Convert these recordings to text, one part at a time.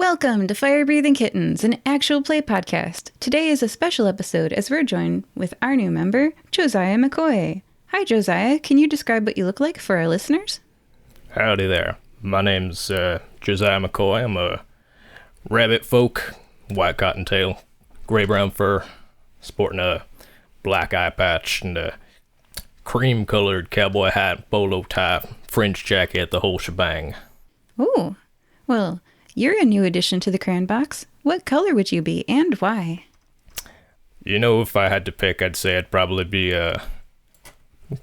Welcome to Fire Breathing Kittens, an actual play podcast. Today is a special episode as we're joined with our new member, Josiah McCoy. Hi, Josiah. Can you describe what you look like for our listeners? Howdy there. My name's Josiah McCoy. I'm a rabbit folk, white cottontail, gray-brown fur, sporting a black eye patch and a cream-colored cowboy hat, bolo tie, fringe jacket, the whole shebang. Ooh, well, you're a new addition to the crayon box. What color would you be, and why? You know, if I had to pick, I'd say I'd probably be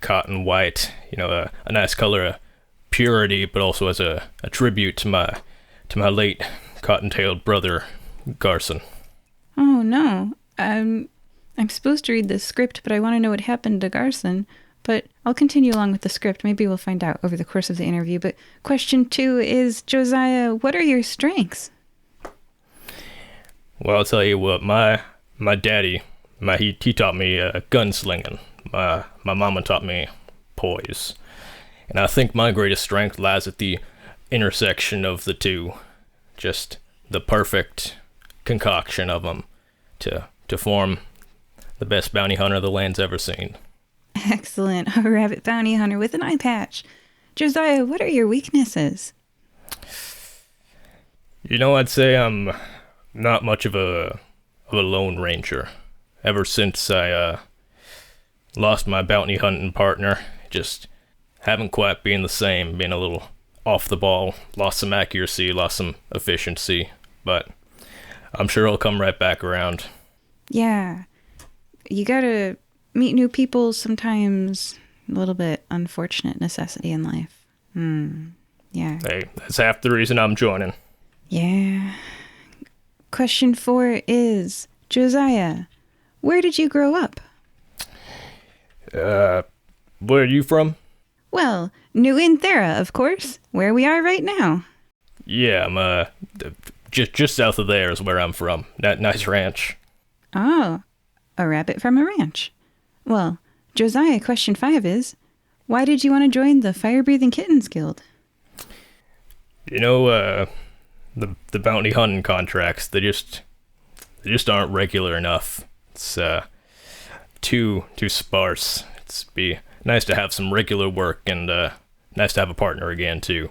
cotton white. You know, a nice color of purity, but also as a tribute to my late cotton-tailed brother, Garson. Oh, no. I'm supposed to read the script, but I want to know what happened to Garson. But I'll continue along with the script. Maybe we'll find out over the course of the interview. But question 2 is, Josiah, what are your strengths? Well, I'll tell you what, my daddy, he taught me gunslinging. My mama taught me poise. And I think my greatest strength lies at the intersection of the two. Just the perfect concoction of them to form the best bounty hunter the land's ever seen. Excellent. A rabbit bounty hunter with an eye patch. Josiah, what are your weaknesses? You know, I'd say I'm not much of a lone ranger. Ever since I lost my bounty hunting partner, just haven't quite been the same, being a little off the ball, lost some accuracy, lost some efficiency, but I'm sure I'll come right back around. Yeah. You gotta meet new people, sometimes a little bit unfortunate necessity in life. Yeah. Hey, that's half the reason I'm joining. Yeah. Question 4 is, Josiah, where did you grow up? Where are you from? Well, New Inthera, of course, where we are right now. Yeah, I'm just south of there is where I'm from. That nice ranch. Oh, a rabbit from a ranch. Well, Josiah, question 5 is, why did you want to join the Fire Breathing Kittens Guild? You know, the bounty hunting contracts, they just aren't regular enough. It's too sparse. It's be nice to have some regular work and nice to have a partner again too.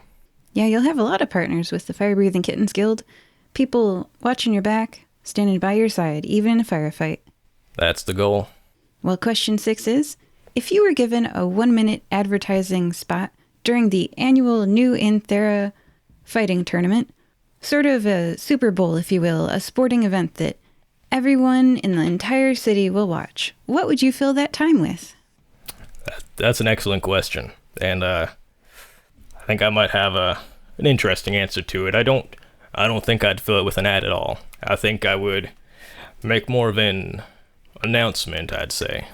Yeah, you'll have a lot of partners with the Fire Breathing Kittens Guild. People watching your back, standing by your side, even in a firefight. That's the goal. Well, question 6 is, if you were given a 1-minute advertising spot during the annual New Inthera fighting tournament, sort of a Super Bowl, if you will, a sporting event that everyone in the entire city will watch, what would you fill that time with? That's an excellent question, and I think I might have an interesting answer to it. I don't think I'd fill it with an ad at all. I think I would make more of an announcement, I'd say.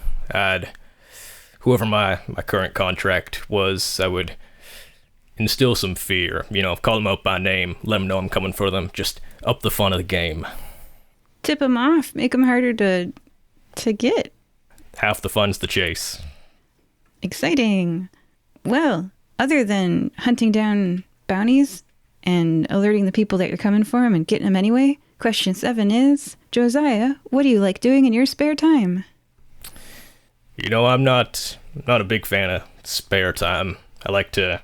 Whoever my current contract was, I would instill some fear. You know, call them out by name, let them know I'm coming for them, just up the fun of the game. Tip them off, make them harder to get. Half the fun's the chase. Exciting. Well, other than hunting down bounties and alerting the people that you're coming for them and getting them anyway, question 7 is, Josiah, what do you like doing in your spare time? You know, I'm not a big fan of spare time. I like to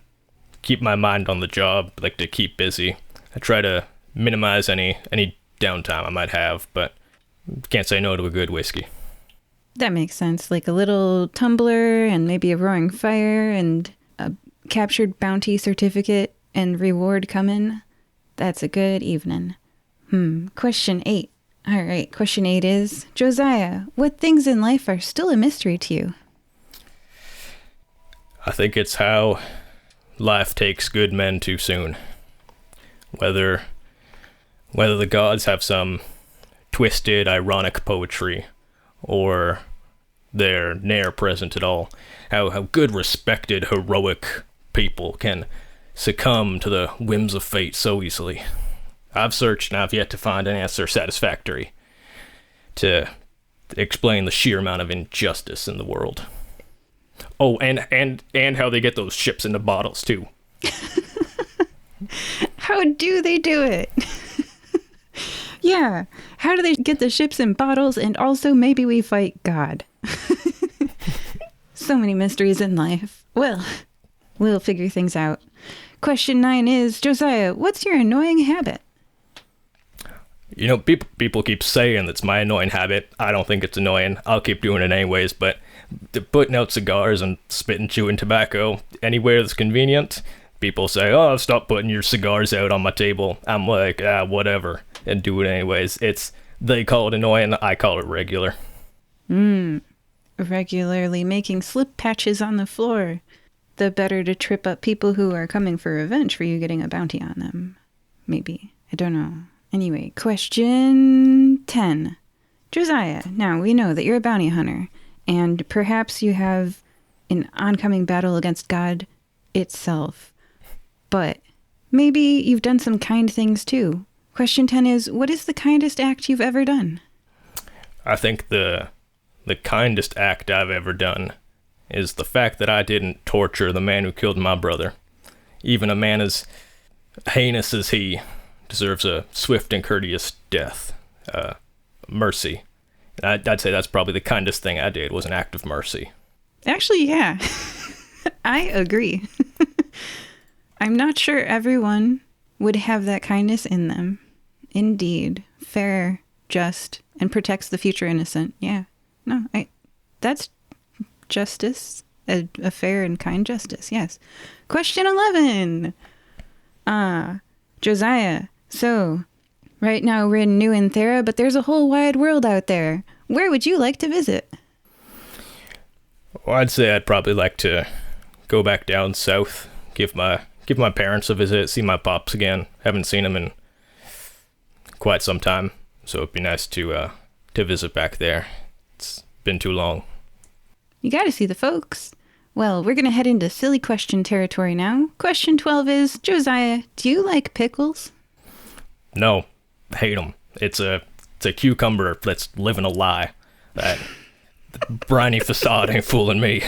keep my mind on the job, I like to keep busy. I try to minimize any downtime I might have, but can't say no to a good whiskey. That makes sense, like a little tumbler and maybe a roaring fire and a captured bounty certificate and reward coming. That's a good evening. Question 8. All right, question 8 is, Josiah, what things in life are still a mystery to you? I think it's how life takes good men too soon. Whether the gods have some twisted, ironic poetry, or they're ne'er present at all. How good, respected, heroic people can succumb to the whims of fate so easily. I've searched and I've yet to find an answer satisfactory to explain the sheer amount of injustice in the world. Oh, and how they get those ships into bottles too. How do they do it? Yeah. How do they get the ships and bottles? And also, maybe we fight God. So many mysteries in life. Well, we'll figure things out. Question 9 is, Josiah, what's your annoying habit? You know, people keep saying it's my annoying habit. I don't think it's annoying. I'll keep doing it anyways, but putting out cigars and spitting chewing tobacco anywhere that's convenient, people say, oh, stop putting your cigars out on my table. I'm like, whatever, and do it anyways. They call it annoying, I call it regular. Regularly making slip patches on the floor. The better to trip up people who are coming for revenge for you getting a bounty on them. Maybe. I don't know. Anyway, question 10. Josiah, now we know that you're a bounty hunter, and perhaps you have an oncoming battle against God itself. But maybe you've done some kind things too. Question 10 is, what is the kindest act you've ever done? I think the kindest act I've ever done is the fact that I didn't torture the man who killed my brother. Even a man as heinous as he deserves a swift and courteous death. Mercy. I'd say that's probably the kindest thing I did, was an act of mercy. Actually, yeah. I agree. I'm not sure everyone would have that kindness in them. Indeed. Fair, just, and protects the future innocent. Yeah. No, that's justice. A fair and kind justice, yes. Question 11. Josiah, so, right now we're in New Anthera, but there's a whole wide world out there. Where would you like to visit? Well, I'd say I'd probably like to go back down south, give my parents a visit, see my pops again. Haven't seen them in quite some time, so it'd be nice to visit back there. It's been too long. You gotta see the folks. Well, we're gonna head into silly question territory now. Question 12 is, Josiah, do you like pickles? No, hate them. It's a cucumber that's living a lie. That briny facade ain't fooling me.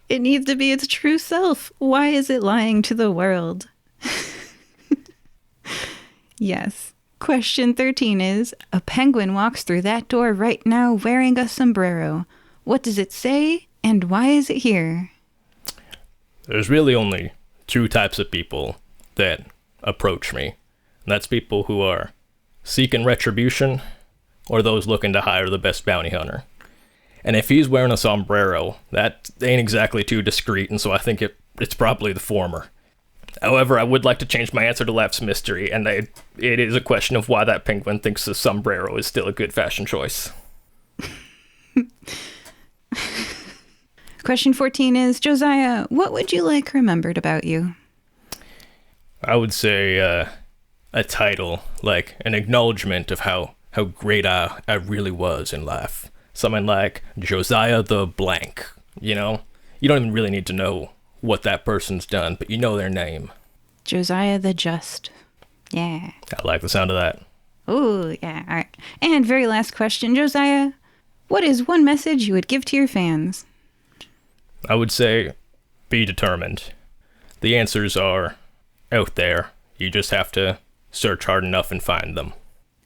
It needs to be its true self. Why is it lying to the world? Yes. Question 13 is, a penguin walks through that door right now wearing a sombrero. What does it say, and why is it here? There's really only two types of people that approach me. And that's people who are seeking retribution, or those looking to hire the best bounty hunter. And if he's wearing a sombrero, that ain't exactly too discreet, and so I think it's probably the former. However, I would like to change my answer to Laugh's mystery, and it is a question of why that penguin thinks the sombrero is still a good fashion choice. Question 14 is, Josiah, what would you like remembered about you? I would say a title, like an acknowledgement of how great I really was in life. Something like Josiah the blank, you know? You don't even really need to know what that person's done, but you know their name. Josiah the Just. Yeah. I like the sound of that. Oh, yeah. All right. And very last question, Josiah. What is one message you would give to your fans? I would say, be determined. The answers are out there. You just have to search hard enough and find them.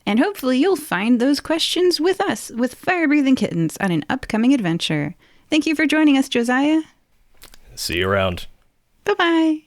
And hopefully you'll find those questions with us, with Fire-Breathing Kittens, on an upcoming adventure. Thank you for joining us, Josiah. See you around. Bye-bye.